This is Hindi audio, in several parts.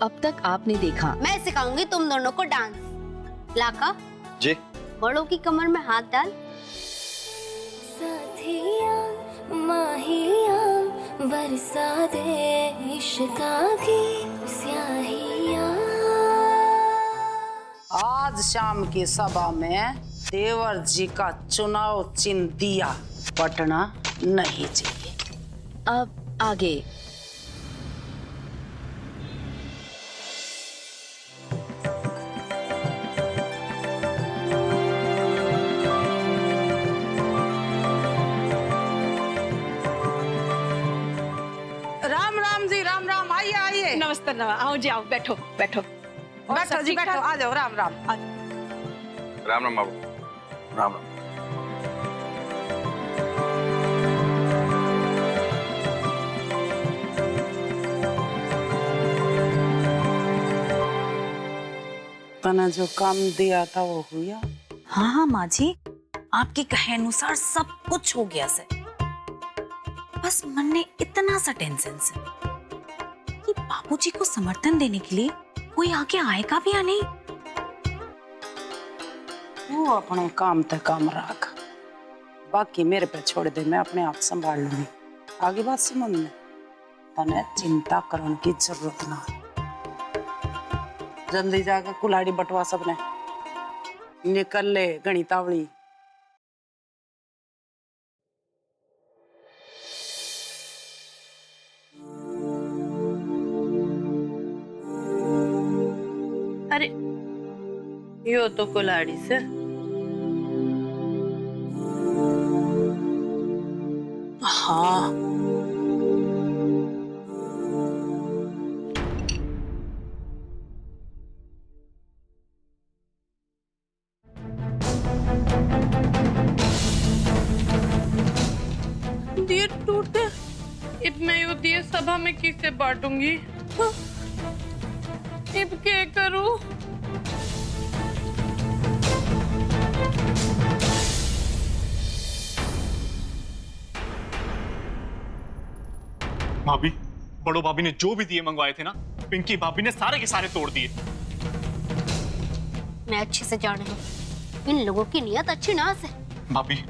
अब तक आपने देखा। मैं सिखाऊंगी तुम दोनों को डांस। लाका जी। बड़ों की कमर में हाथ डाल। साथिया माहिया बरसा दे इश्का की स्याहिया। आज शाम की सभा में देवर जी का चुनाव चिन्ह दिया बटना नहीं चाहिए। अब आगे। राम राम जी, राम राम। आइए आइए। नमस्ते आओ जी, आओ बैठो बैठो। बैठो जी बैठो, आ जाओ। राम राम। राम राम बाबू। राम राम। तने जो काम दिया था वो हुआ? हाँ हाँ माँ जी, आपके कहे अनुसार सब कुछ हो गया से। बस मन में इतना सा टेंशन से कि बाबूजी को समर्थन देने के लिए कोई आगे आएगा भी या नहीं। तू अपने काम ते काम रख, बाकी मेरे पे छोड़ दे, मैं अपने आप संभाल लूंगी। आगे बात समझ में, तने चिंता करने की जरूरत ना है। जल्दी जाकर कुल्हाड़ी बटवा सबने, निकल ले गणितावली। अरे यो तो कुल्हाड़ी से। हाँ दिए टूटते, अब मैं यो दिए सभा में किसे बांटूंगी? हाँ? अब क्या करूं? भाभी, बड़ो भाभी ने जो भी दिए मंगवाए थे ना, पिंकी भाभी ने सारे के सारे तोड़ दिए। मैं अच्छे से जान रही हूँ, इन लोगों की नियत अच्छी ना है। भाभी,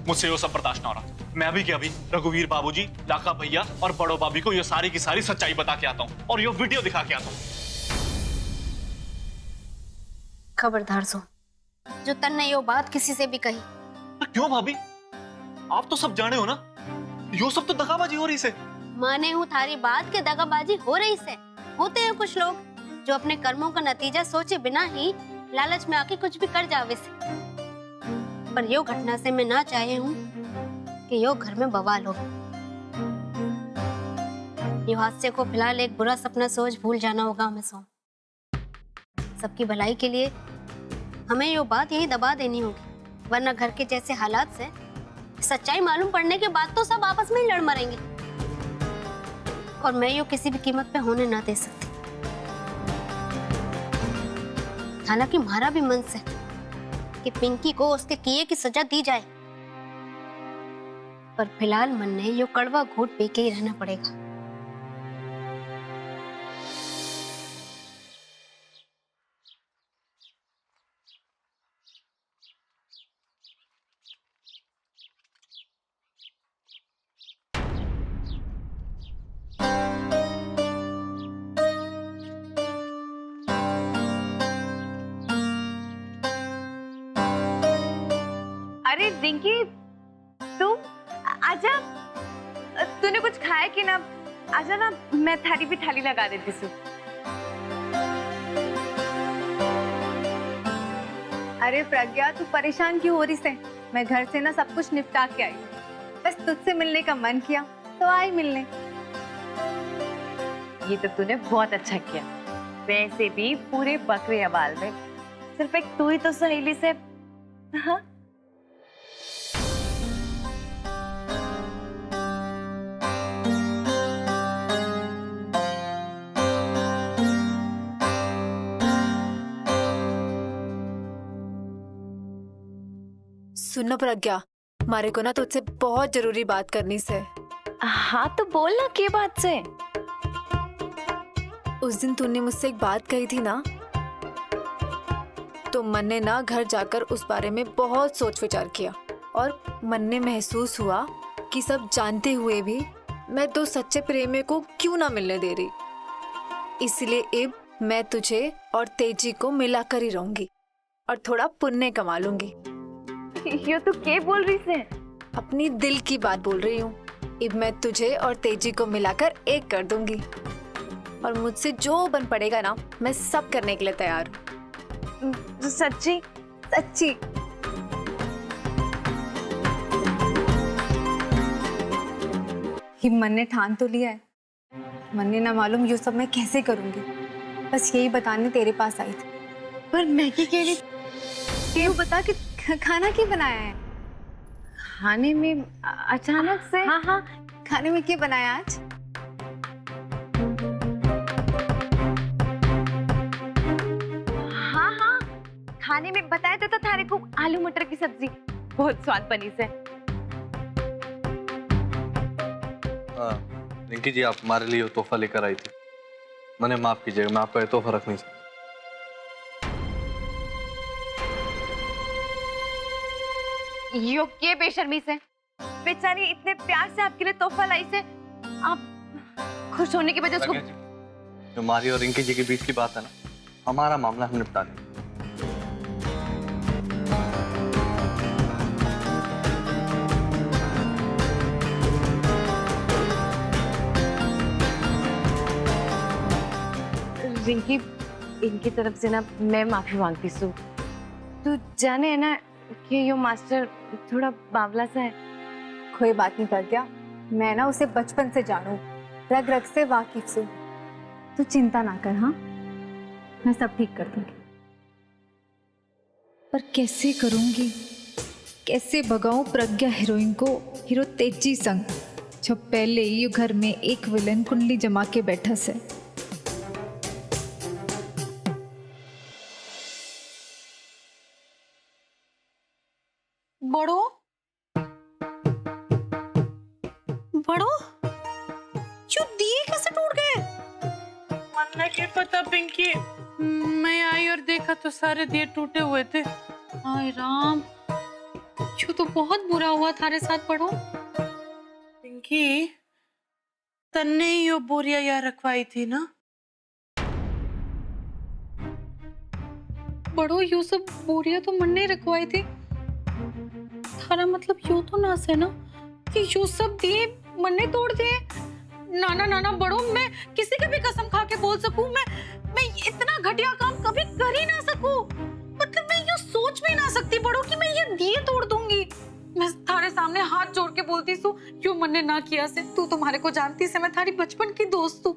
मुझसे ये सब बर्दाश्त ना हो रहा। मैं अभी क्या अभी रघुवीर बाबूजी, लाका भैया और बड़ो भाभी को ये सारी की सारी सच्चाई बता के आता हूँ और ये वीडियो दिखा के आता हूँ। खबरदार सो, जो तन्ने यो बात किसी से भी कही। क्यों भाभी, आप तो सब जाने हो ना, यो सब तो दगाबाजी हो रही से। माने हूँ थारी बात के दगाबाजी हो रही से। होते हैं कुछ लोग जो अपने कर्मों का नतीजा सोचे बिना ही लालच में आके कुछ भी कर जावे से। पर यो घटना से मैं ना चाहे हूँ कि यो घर में बवाल हो। यो हादसे को फिलहाल एक बुरा सपना सोच भूल जाना होगा हमें। सो सबकी भलाई के लिए हमें यो बात यही दबा देनी होगी, वरना घर के जैसे हालात से सच्चाई मालूम पड़ने के बाद तो सब आपस में ही लड़ मरेंगे, और मैं यो किसी भी कीमत पे होने ना दे सकती। हालांकि हमारा भी मन से कि पिंकी को उसके किए की सजा दी जाए, पर फिलहाल मन ने यो कड़वा घूंट पी के ही रहना पड़ेगा। अरे रिंकी, तुम आजा। तूने कुछ खाया कि ना? आजा ना, मैं थाली भी थाली लगा देती हूँ। अरे प्रज्ञा, तू परेशान क्यों हो रही से? मैं घर से ना सब कुछ निपटा के आई हूँ। बस तुझसे मिलने का मन किया तो आई मिलने। ये तो तूने बहुत अच्छा किया। वैसे भी पूरे बकरे अबाल में सिर्फ एक तू ही तो सहेली से। हाँ? सुनो प्रज्ञा, मारे को ना तुझसे बहुत जरूरी बात करनी से। हाँ तो बोल ना, के बात से? उस दिन तूने मुझसे एक बात कही थी ना, तो मन ने ना घर जाकर उस बारे में बहुत सोच विचार किया और मन ने महसूस हुआ कि सब जानते हुए भी मैं दो सच्चे प्रेमी को क्यों ना मिलने दे रही। इसलिए अब मैं तुझे और तेजी को मिलाकर ही रहूंगी और थोड़ा पुण्य कमा लूंगी। ये तो क्या बोल रही से? अपनी दिल की बात बोल रही हूँ। अब मैं तुझे और तेजी को मिलाकर एक कर दूंगी और मुझसे जो बन पड़ेगा ना, मैं सब करने के लिए तैयार हूँ। सच्ची सच्ची? कि मन ने ठान तो लिया है, मन ने ना मालूम ये सब मैं कैसे करूंगी, बस यही बताने तेरे पास आई थी। पर मैगी के लिए ये बता कि खाना क्या बनाया है? खाने में अचानक से? हाँ हाँ, खाने में क्या बनाया आज? हाँ हाँ, खाने में बताया तो था थारे को आलू मटर की सब्जी, बहुत स्वाद बनी से। हाँ, रिंकी जी आप हमारे लिए तोहफा लेकर आई थी। मैंने माफ कीजिएगा, मैं आपका ये तोहफा रख नहीं सकता। यो के बेशर्मी से, बेचारी इतने प्यार से आपके लिए तोहफा लाई से, आप खुश होने की वजह उसको। जो हमारी और रिंकी जी के बीच की बात है ना, हमारा मामला हम निपटा लेंगे। रिंकी, इनकी तरफ से ना मैं माफी मांगती हूँ। तू जाने है ना कि यो मास्टर थोड़ा बावला सा है। कोई बात नहीं प्रज्ञा, मैं ना उसे बचपन से जानू, रग रग से वाकिफ से। तू चिंता ना कर, हाँ मैं सब ठीक कर दूंगी। पर कैसे करूंगी, कैसे भगाऊं प्रज्ञा हीरोइन को हीरो तेजी संग, जो पहले ही घर में एक विलन कुंडली जमा के बैठा से। बड़ो बड़ो क्यों दिए कैसे टूट गए? मन्ना क्या पता पिंकी, मैं आई और देखा तो सारे दिए टूटे हुए थे। हाय राम, क्यों तो बहुत बुरा हुआ थारे साथ बड़ो। पिंकी, तन्ने ही यो बोरिया यार रखवाई थी ना? बड़ो यो सब बोरिया तो मन ने रखवाई थी। थारा मतलब यो तो ना से ना कि यो सब दिए मन ने तोड़ दिए? नाना नाना बड़ो, मैं किसी की भी कसम खा के बोल सकूं, मैं इतना घटिया काम कभी कर ही ना सकूं। मतलब मैं ये सोच भी ना सकती बड़ो कि मैं ये दिए तोड़ दूंगी। मैं थारे सामने हाथ जोड़ के बोलती सू, यो मन ने ना किया से, तू तुम्हारे को जानती से, मैं थारी बचपन की दोस्त हूँ।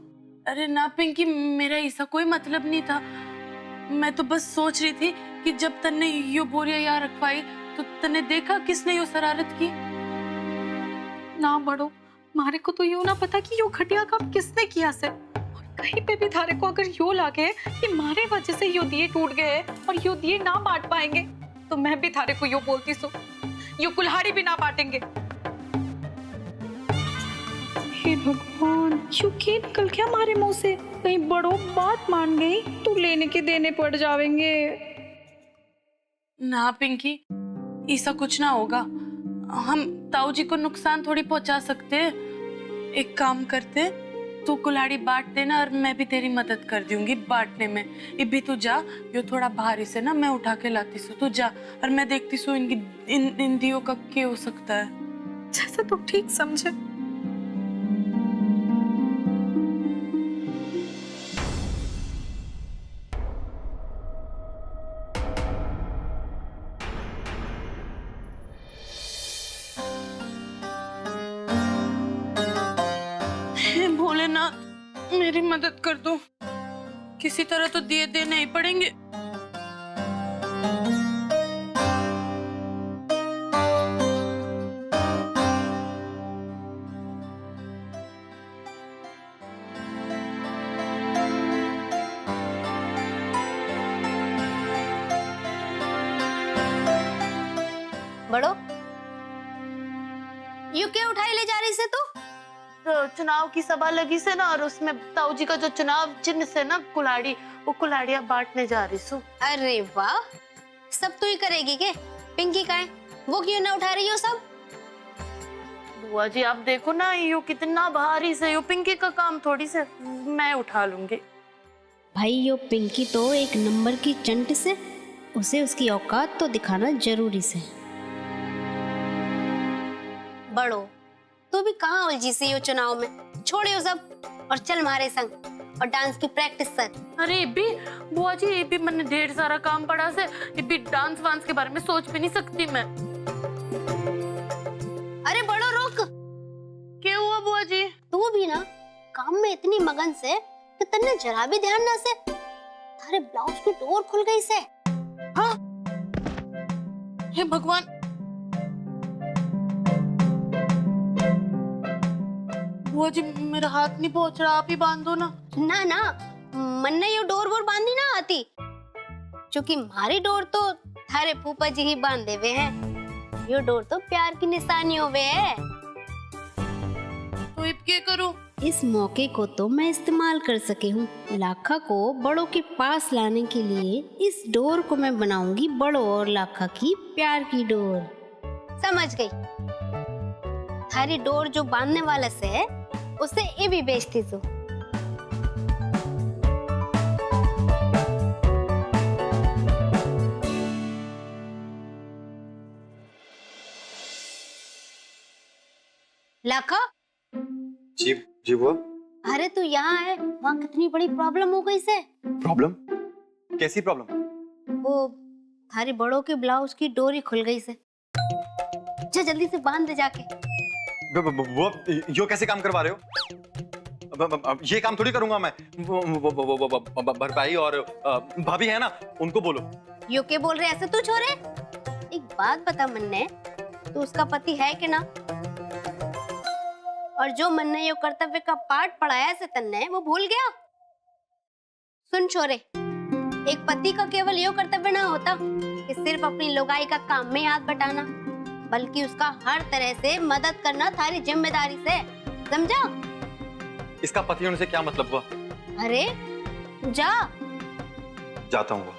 अरे ना पिंकी, मेरा ऐसा कोई मतलब नहीं था। मैं तो बस सोच रही थी कि जब तन्ने यो बोरिया यहाँ रखवाई तो तन्ने देखा किसने यो शरारत की। ना बड़ो, मारे को तो यो ना पता कि यो घटिया काम किसने किया से। और कहीं पे भी थारे को अगर यो लागे कि मारे वजह से यो दिए टूट गए और यो दिए ना बांट पाएंगे, तो मैं भी थारे को यो बोलती सो, यो कुल्हाड़ी भी ना बांटेंगे। हे भगवान, क्यों के निकल गया हमारे मुंह से? कहीं बड़ो बात मान गई तो लेने के देने पड़ जाएंगे। ना पिंकी, ऐसा कुछ ना होगा। हम ताऊ जी को नुकसान थोड़ी पहुंचा सकते। एक काम करते, तू कुल्हाड़ी बांट देना और मैं भी तेरी मदद कर दूंगी बांटने में। इभी तू जा, यो थोड़ा भारी से ना मैं उठा के लाती सू, तू जा और मैं देखती सू इनकी इन दियों का क्या हो सकता है। जैसा तू ठीक समझे। भोलेनाथ, मेरी मदद कर दो, किसी तरह तो दिए देने ही पड़ेंगे। बड़ो, यू क्या उठाई ले जा रही से तू? चुनाव की सभा लगी से ना, और उसमें ताऊ जी का जो चुनाव चिन्ह से ना कुल्हाड़ी, वो कुल्हाड़ियाँ बांटने जा रही सु। अरे वाह, सब तू ही करेगी के? पिंकी का है, वो क्यों ना उठा रही हो सब? बुआ जी आप देखो ना, यो कितना भारी से, यो पिंकी का काम थोड़ी से, मैं उठा लूंगी। भाई यो पिंकी तो एक नंबर की चंट से, उसे उसकी औकात तो दिखाना जरूरी से। बड़ो, तू भी कहाँ उलझी सी हो चुनाव में? छोड़ियो सब और चल हमारे संग और डांस की प्रैक्टिस कर। अरे भी बुआ जी, ये भी मैंने ढेर सारा काम पड़ा से, ये भी डांस वांस के बारे में सोच भी नहीं सकती मैं। अरे बड़ो रुक। क्या हुआ बुआ जी? तू भी ना काम में इतनी मगन से कि तन्ने जरा भी ध्यान ना से थारे ब्लाउज की डोर खुल गई से। हाँ, हे भगवान। बुआ जी मेरा हाथ नहीं पहुंच रहा, आप ही बांध दो ना। ना ना, मन ने यो डोर वोर बांधनी ना आती, क्योंकि हमारी डोर तो थारे फूफा जी ही बांध देवे हैं। यो डोर तो प्यार की निशानी होवे है। तो अब क्या करूं? इस मौके को तो मैं इस्तेमाल कर सके हूँ। लाखा को बड़ों के पास लाने के लिए इस डोर को मैं बनाऊंगी बड़ों और लाखा की प्यार की डोर। समझ गई? थारी डोर जो बांधने वाला से है, उसे ये भी बेचती तू। लाखा, जी वो। अरे तू यहाँ है, वहाँ कितनी बड़ी प्रॉब्लम हो गई से। प्रॉब्लम? कैसी प्रॉब्लम? वो थारी बड़ों के ब्लाउज की डोरी खुल गई से। जा जल्दी से बांध दे जाके। वो यो कैसे काम करवा रहे हो? ये काम थोड़ी करूंगा मैं। भरपाई और भाभी है ना, उनको बोलो। यो के बोल रहे ऐसे तू छोरे? एक बात बता मन्ने, तू उसका पति है कि ना? और जो मन ने यो कर्तव्य का पाठ पढ़ाया से तन्ने, वो भूल गया? सुन छोरे, एक पति का केवल यो कर्तव्य ना होता कि सिर्फ अपनी लोगाई का काम में हाथ बटाना, बल्कि उसका हर तरह से मदद करना थारी जिम्मेदारी से। समझा? इसका पति होने से क्या मतलब हुआ? अरे जा। जाता हूँ।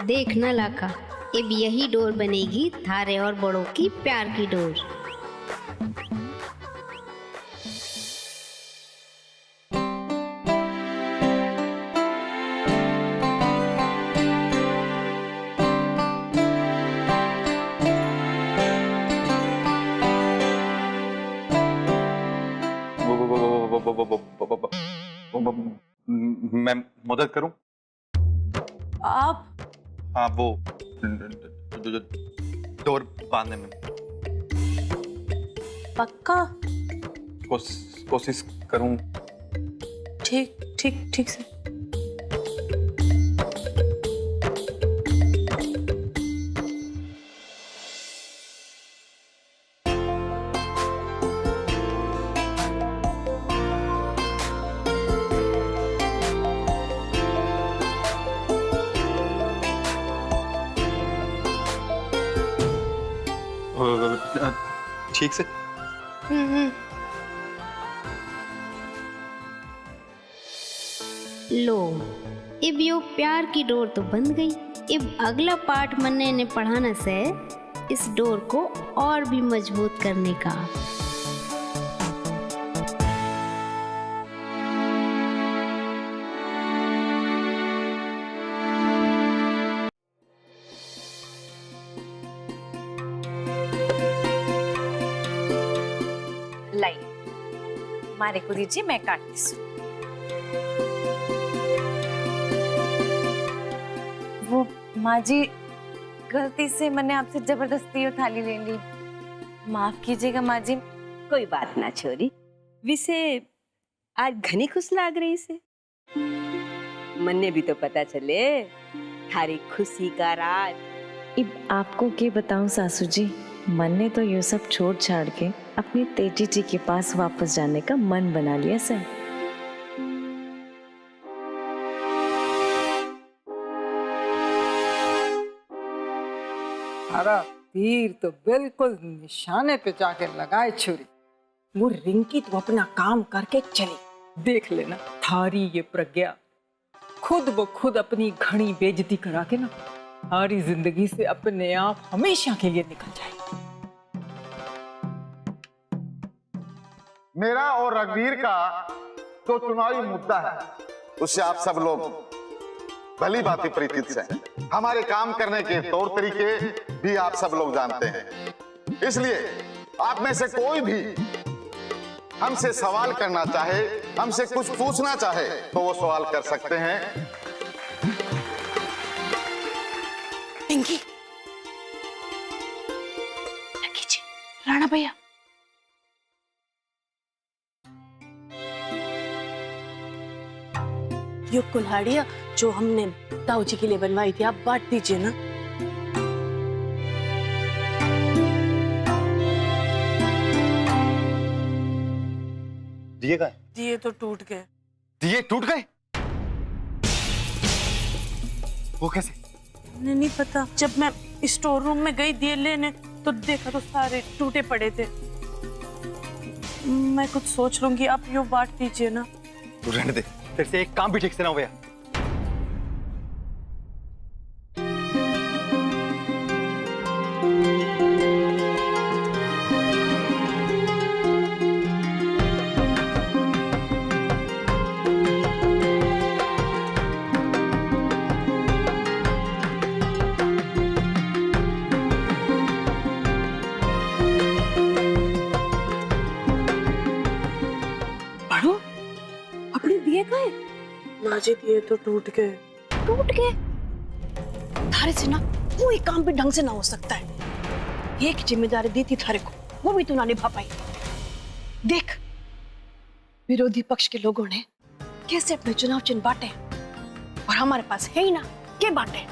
देखना लाखा, अब यही डोर बनेगी थारे और बड़ों की प्यार की डोर। मैं मदद करूं? आप? हाँ, वो डोर बांधने में। पक्का? कोशिश करूं। ठीक ठीक ठीक से। ठीक से। लो, अब यो प्यार की डोर तो बंध गई। अब अगला पाठ मन्ने ने पढ़ाना से इस डोर को और भी मजबूत करने का। लाई, मारे को दीजिए, मैं काटती हूँ। वो माँ जी, गलती से मैंने आपसे जबरदस्ती वो थाली ले ली, माफ कीजिएगा माँ जी। कोई बात ना छोरी, विसे आज घनी खुश लाग रही से। मन्ने भी तो पता चले थारी खुशी का राज। अब आपको क्या बताऊं सासू जी, मन ने तो ये सब छोड़ छाड़ के अपनी तेजी जी के पास वापस जाने का मन बना लिया सर। अरे तीर तो बिल्कुल निशाने पे जाके लगाए छुरी। वो रिंकी तो अपना काम करके चली। देख लेना थारी ये प्रज्ञा खुद ब खुद अपनी घनी बेइज्जती करा के ना थारी जिंदगी से अपने आप हमेशा के लिए निकल जाए। मेरा और रघुवीर का तो चुनावी मुद्दा है, उससे आप सब लोग भली भांति परिचित हैं। हमारे काम करने के तौर तरीके भी आप सब लोग जानते हैं। इसलिए आप में से कोई भी हमसे सवाल करना चाहे, हमसे कुछ पूछना चाहे तो वो सवाल कर सकते हैं। पिंकी, राणा भैया, ये कुल्हाड़ियाँ जो हमने ताऊ जी के लिए बनवाई थी, आप बांट दीजिए ना। दिए गए? दिए तो टूट गए। दिए टूट गए? वो कैसे? नहीं पता। जब मैं स्टोर रूम में गई दिए लेने तो देखा तो सारे टूटे पड़े थे। मैं कुछ सोच लूंगी, आप यो बांट दीजिए ना। तू रहने दे, तेरे से एक काम भी ठीक से ना हो गया। पढ़ो, अपने दिए गए? माँ जी दिए तो टूट गए। टूट गए? थारे से ना कोई काम भी ढंग से ना हो सकता है। एक जिम्मेदारी दी थी थारे को, वो भी तू ना निभा पाई। देख, विरोधी पक्ष के लोगों ने कैसे अपने चुनाव चिन्ह बांटे और हमारे पास है ही ना, के बांटे?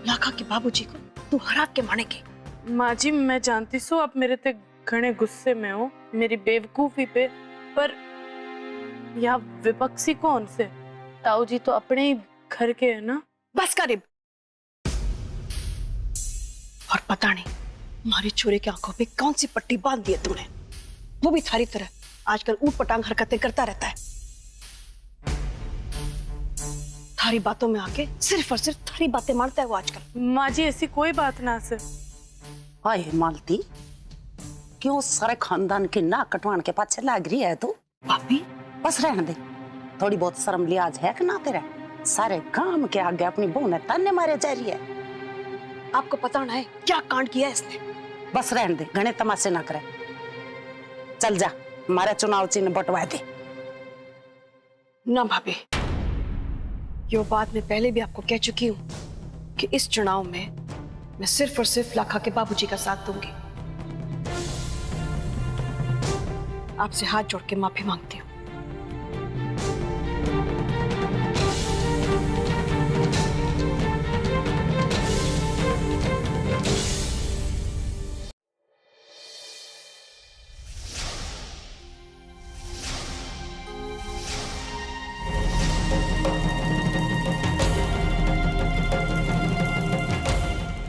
लाखा के बाबूजी को तू हरा के मानेगी। माँ जी, मैं जानती सो आप मेरे ते घने गुस्से में हो मेरी बेवकूफी पे, पर यहाँ विपक्षी कौन से? ताऊ जी तो अपने ही घर के है ना। बस करीब। और पता नहीं हमारी छोरी की आंखों पे कौन सी पट्टी बांध दी है तूने, वो भी थारी तरह आजकल ऊट पटांग हरकतें करता रहता है। थारी बातों में आके सिर्फ और सिर्फ थारी बातें मारता है वो आजकल। माँ जी, ऐसी कोई बात ना से। हाय मालती, क्यों सारे खानदान की नाक कटवाने के पाछे लग रही है तू? भाभी, बस रहने दे, थोड़ी बहुत शर्म लिहाज है कि ना तेरा? सारे काम के आगे अपनी बहू ने ताने मारे जा रही है। आपको पता ना है क्या कांड किया है इसने? बस रहने दे, घने तमाशे ना करे। चल जा, हमारा चुनाव चिन्ह बंटवा दे। ना भाभी, ये बात मैं पहले भी आपको कह चुकी हूँ कि इस चुनाव में मैं सिर्फ और सिर्फ लाखा के बाबूजी का साथ दूंगी। आपसे हाथ जोड़ के माफी मांगती हूँ।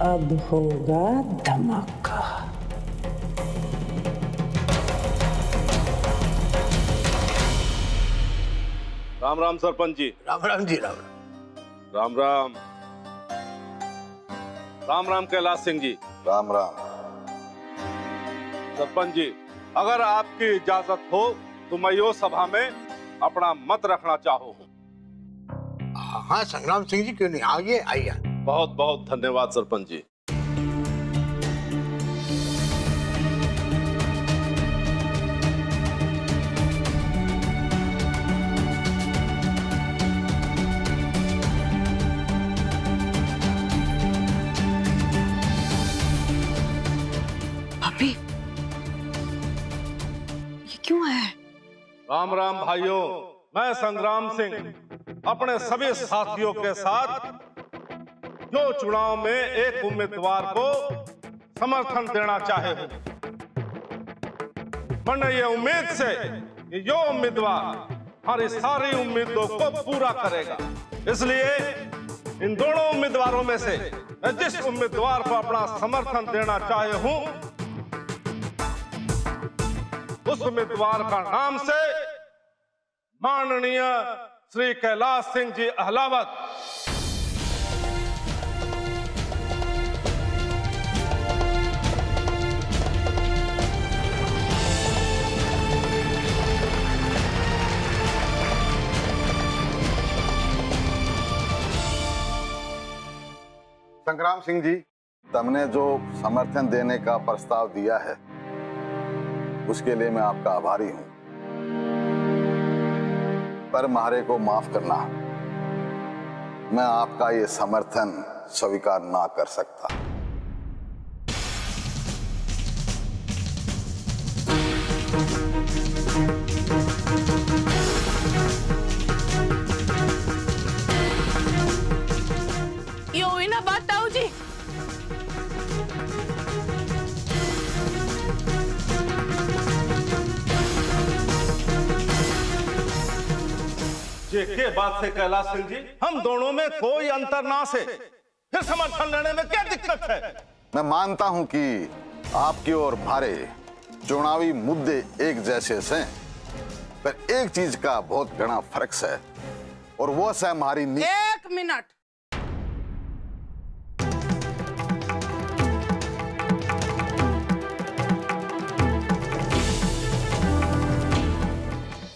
अब होगा धमाका। राम राम सरपंच जी। राम राम जी। राम राम राम। राम राम कैलाश सिंह जी। राम राम। सरपंच जी, अगर आपकी इजाजत हो तो मैं यो सभा में अपना मत रखना चाहूँ। हाँ संग्राम सिंह जी, क्यों नहीं, आइए आइए। बहुत बहुत धन्यवाद सरपंच जी। भाभी, ये क्यों है? राम राम भाइयों, मैं संग्राम सिंह अपने सभी साथियों के साथ जो चुनाव में एक उम्मीदवार को समर्थन देना चाहे हूं। मैंने ये उम्मीद से कि जो उम्मीदवार हमारी सारी उम्मीदों को पूरा करेगा, इसलिए इन दोनों उम्मीदवारों में से मैं जिस उम्मीदवार को अपना समर्थन देना चाहे हूं, उस उम्मीदवार का नाम से माननीय श्री कैलाश सिंह जी अहलावत। संग्राम सिंह जी, तुमने जो समर्थन देने का प्रस्ताव दिया है उसके लिए मैं आपका आभारी हूं, पर म्हारे को माफ करना, मैं आपका ये समर्थन स्वीकार ना कर सकता। ये हुई ना बात ताऊ जी। के बात से कैलाश सिंह जी, हम दोनों में कोई अंतर ना से, फिर समर्थन लेने में क्या दिक्कत है? मैं मानता हूं कि आपके और भारे चुनावी मुद्दे एक जैसे हैं, पर एक चीज का बहुत घना फर्क है और वो है हमारी एक मिनट,